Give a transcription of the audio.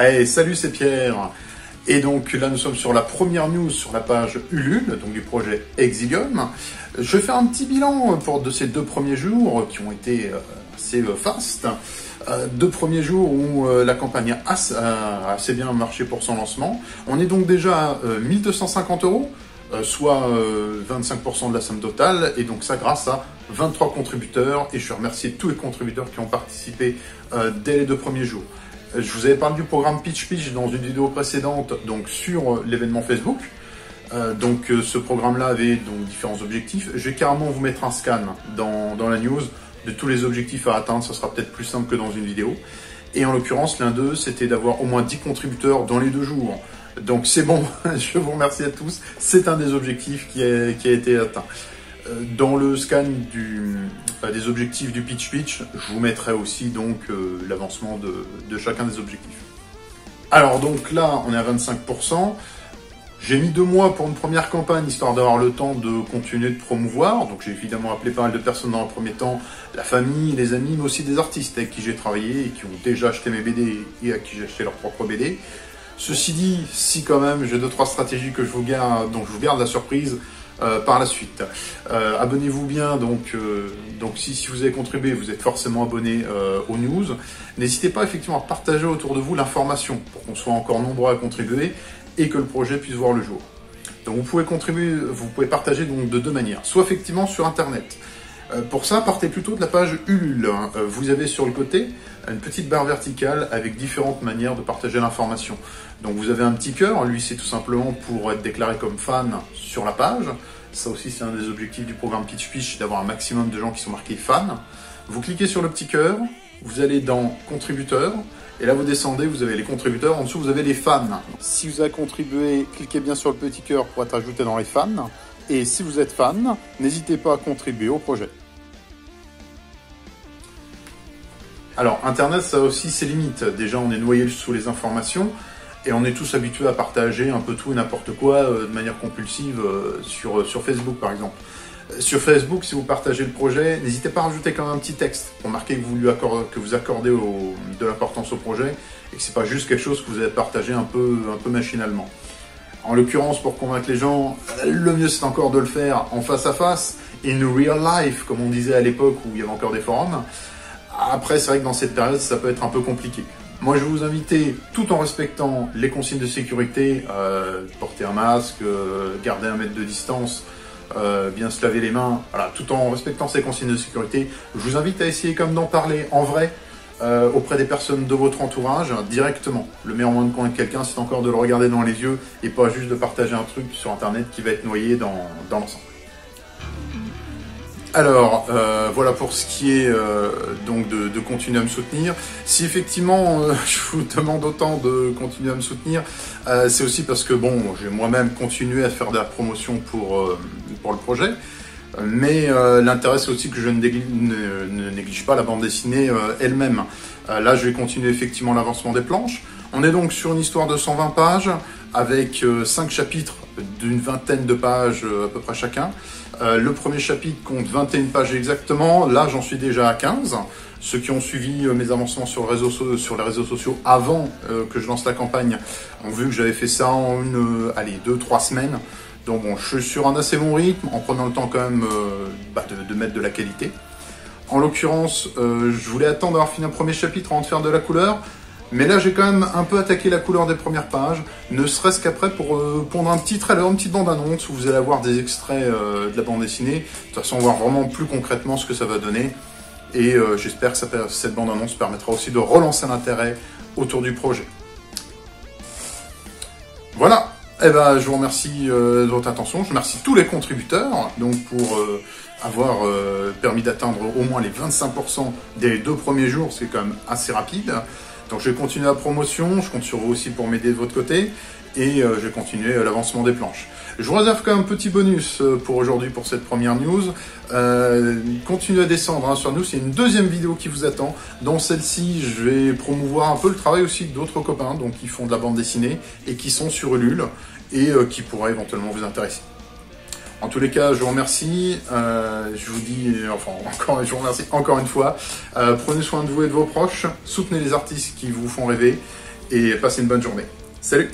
Allez, salut, c'est Pierre. Et donc là, nous sommes sur la première news sur la page Ulule, donc du projet Exilium. Je vais faire un petit bilan de ces 2 premiers jours qui ont été assez fast. 2 premiers jours où la campagne a assez bien marché pour son lancement. On est donc déjà à 1250 €, soit 25% de la somme totale, et donc ça grâce à 23 contributeurs, et je remercie tous les contributeurs qui ont participé dès les 2 premiers jours. Je vous avais parlé du programme Pitch Pitch dans une vidéo précédente, donc sur l'événement Facebook. Ce programme-là avait donc différents objectifs. Je vais carrément vous mettre un scan dans la news de tous les objectifs à atteindre. Ça sera peut-être plus simple que dans une vidéo. Et en l'occurrence, l'un d'eux, c'était d'avoir au moins 10 contributeurs dans les 2 jours. Donc c'est bon, je vous remercie à tous. C'est un des objectifs qui a été atteint. Dans le scan des objectifs du Pitch Pitch, je vous mettrai aussi donc l'avancement de chacun des objectifs. Alors donc là, on est à 25%. J'ai mis 2 mois pour une première campagne, histoire d'avoir le temps de continuer de promouvoir. Donc j'ai évidemment appelé pas mal de personnes dans le premier temps, la famille, les amis, mais aussi des artistes avec qui j'ai travaillé et qui ont déjà acheté mes BD et à qui j'ai acheté leurs propres BD. Ceci dit, si quand même, j'ai 2-3 stratégies que je vous garde, donc je vous garde la surprise par la suite. Abonnez-vous bien, donc si vous avez contribué, vous êtes forcément abonné aux news. N'hésitez pas effectivement à partager autour de vous l'information pour qu'on soit encore nombreux à contribuer et que le projet puisse voir le jour. Donc vous pouvez contribuer, vous pouvez partager donc de 2 manières, soit effectivement sur internet. Pour ça, partez plutôt de la page Ulule. Vous avez sur le côté une petite barre verticale avec différentes manières de partager l'information. Donc vous avez un petit cœur, lui c'est tout simplement pour être déclaré comme fan sur la page. Ça aussi c'est un des objectifs du programme Pitch Pitch, d'avoir un maximum de gens qui sont marqués fans. Vous cliquez sur le petit cœur, vous allez dans contributeurs, et là vous descendez, vous avez les contributeurs, en dessous vous avez les fans. Si vous avez contribué, cliquez bien sur le petit cœur pour être ajouté dans les fans. Et si vous êtes fan, n'hésitez pas à contribuer au projet. Alors, Internet, ça a aussi ses limites. Déjà, on est noyé sous les informations et on est tous habitués à partager un peu tout et n'importe quoi de manière compulsive sur Facebook, par exemple. Sur Facebook, si vous partagez le projet, n'hésitez pas à rajouter quand même un petit texte pour marquer que vous accordez de l'importance au projet et que c'est pas juste quelque chose que vous avez partagé un peu machinalement. En l'occurrence, pour convaincre les gens, le mieux c'est encore de le faire en face à face, in real life, comme on disait à l'époque où il y avait encore des forums. Après, c'est vrai que dans cette période, ça peut être un peu compliqué. Moi, je vais vous inviter, tout en respectant les consignes de sécurité, porter un masque, garder 1 mètre de distance, bien se laver les mains, voilà, tout en respectant ces consignes de sécurité, je vous invite à essayer comme d'en parler en vrai auprès des personnes de votre entourage directement. Le meilleur moyen de convaincre quelqu'un, c'est encore de le regarder dans les yeux et pas juste de partager un truc sur Internet qui va être noyé dans l'ensemble. Alors, voilà pour ce qui est donc de continuer à me soutenir. Si effectivement je vous demande autant de continuer à me soutenir, c'est aussi parce que bon, j'ai moi-même continué à faire de la promotion pour le projet. Mais l'intérêt c'est aussi que je ne néglige pas la bande dessinée elle-même. Là, je vais continuer effectivement l'avancement des planches. On est donc sur une histoire de 120 pages avec 5 chapitres d'une vingtaine de pages à peu près chacun. Le premier chapitre compte 21 pages exactement, là j'en suis déjà à 15. Ceux qui ont suivi mes avancements sur les réseaux sociaux avant que je lance la campagne ont vu que j'avais fait ça en 2-3 semaines. Donc bon, je suis sur un assez bon rythme, en prenant le temps quand même de mettre de la qualité. En l'occurrence, je voulais attendre d'avoir fini un premier chapitre avant de faire de la couleur. Mais là, j'ai quand même un peu attaqué la couleur des premières pages, ne serait-ce qu'après pour pondre un petit trailer, une petite bande-annonce où vous allez avoir des extraits de la bande dessinée. De toute façon, on va voir vraiment plus concrètement ce que ça va donner. Et j'espère que cette bande-annonce permettra aussi de relancer l'intérêt autour du projet. Voilà. Eh ben, je vous remercie de votre attention. Je remercie tous les contributeurs donc pour avoir permis d'atteindre au moins les 25% dès les 2 premiers jours. C'est quand même assez rapide. Donc je vais continuer la promotion, je compte sur vous aussi pour m'aider de votre côté, et je vais continuer l'avancement des planches. Je vous réserve quand même un petit bonus pour aujourd'hui, pour cette première news. Continuez à descendre sur nous, c'est une 2e vidéo qui vous attend. Dans celle-ci, je vais promouvoir un peu le travail aussi d'autres copains, donc qui font de la bande dessinée, et qui sont sur Ulule, et qui pourraient éventuellement vous intéresser. En tous les cas, je vous remercie. Je vous dis, je vous remercie encore une fois. Prenez soin de vous et de vos proches. Soutenez les artistes qui vous font rêver. et passez une bonne journée. Salut!